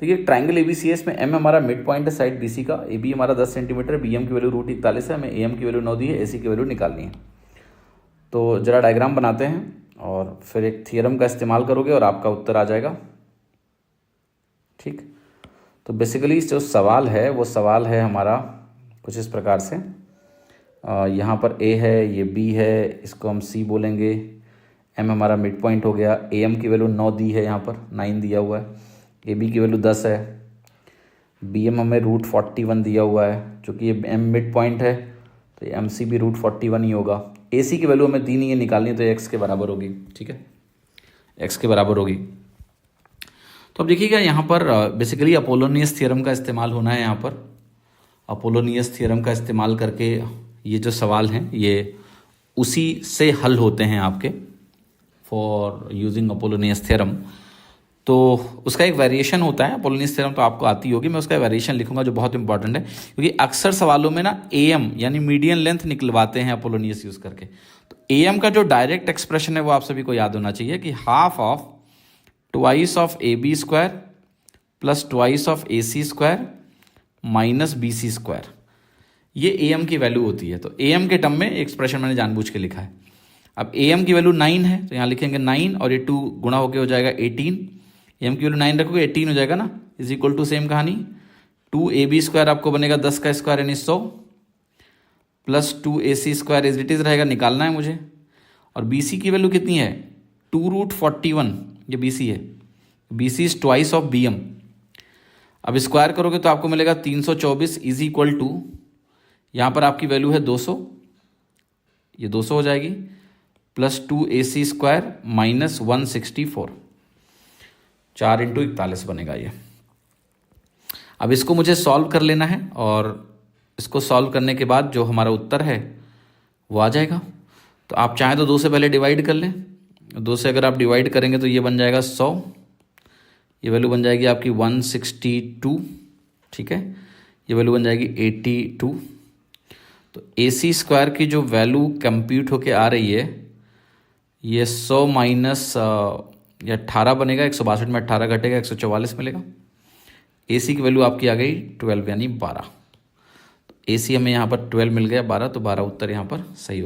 देखिए ट्राइंगल एबीसीएस में एम हमारा मिड पॉइंट है साइड बीसी का, ए बी हमारा 10 सेंटीमीटर, बी एम की वैल्यू √41 है, हमें ए एम की वैल्यू 9 दी है, ए सी की वैल्यू निकालनी है। तो जरा डायग्राम बनाते हैं और फिर एक थियरम का इस्तेमाल करोगे और आपका उत्तर आ जाएगा। ठीक, तो बेसिकली जो सवाल है वो सवाल है हमारा कुछ इस प्रकार से। यहाँ पर ए है, ये बी है, इसको हम सी बोलेंगे। एम हमारा मिड पॉइंट हो गया, ए एम की वैल्यू 9 दी है, यहाँ पर 9 दिया हुआ है, ए बी की वैल्यू 10 है, बी एम हमें √41 दिया हुआ है, चूँकि ये एम मिड पॉइंट है तो एम सी भी √41 ही होगा। ए सी की वैल्यू हमें दी नहीं है, निकालनी है, तो एक्स के बराबर होगी। ठीक है, एक्स के बराबर होगी। तो अब देखिएगा यहाँ पर बेसिकली अपोलोनियस थ्योरम का इस्तेमाल होना है। यहाँ पर अपोलोनियस थ्योरम का इस्तेमाल करके ये जो सवाल हैं ये उसी से हल होते हैं आपके, फॉर यूजिंग अपोलोनियस थ्योरम। तो उसका एक वेरिएशन होता है, अपोलोनियस थ्योरम तो आपको आती होगी, मैं उसका वेरिएशन लिखूंगा जो बहुत इंपॉर्टेंट है, क्योंकि अक्सर सवालों में ना एम यानी मीडियन लेंथ निकलवाते हैं अपोलोनियस यूज करके। तो एम का जो डायरेक्ट एक्सप्रेशन है वो आप सभी को याद होना चाहिए कि half of twice of A B square plus twice of A C square minus B C square, ये ए एम की वैल्यू होती है। तो ए एम के टर्म में एक्सप्रेशन मैंने जानबूझ के लिखा है। अब ए एम की वैल्यू 9 है तो यहाँ लिखेंगे 9 और ये 2 गुणा होकर हो जाएगा 18। ए एम की वैल्यू 9 रखोगे 18 हो जाएगा ना, इज इक्वल टू सेम कहानी 2 ए बी स्क्वायर आपको बनेगा 10 का स्क्वायर यानी 100 plus 2 A C square is it is रहेगा, निकालना है मुझे। और बी सी की वैल्यू कितनी है 2√41, ये बी सी है, B C is twice of B M. अब स्क्वायर करोगे तो आपको मिलेगा 324 इज इक्वल टू, यहाँ पर आपकी वैल्यू है 200, ये 200 हो जाएगी, plus 2 A C square minus 164, 4 × 41 बनेगा ये। अब इसको मुझे सॉल्व कर लेना है और इसको सॉल्व करने के बाद जो हमारा उत्तर है वो आ जाएगा। तो आप चाहें तो 2 से पहले डिवाइड कर लें, 2 से अगर आप डिवाइड करेंगे तो ये बन जाएगा 100, ये वैल्यू बन जाएगी आपकी 162। ठीक है, ये वैल्यू बन जाएगी 82। तो ए सी स्क्वायर की जो वैल्यू कंप्यूट होके आ रही है ये 100 माइनस या 18 बनेगा, 162 में 18 घटेगा 144 मिलेगा। ए सी की वैल्यू आपकी आ गई 12 यानी 12। तो ए सी हमें यहाँ पर 12 मिल गया, 12, तो 12 उत्तर यहाँ पर सही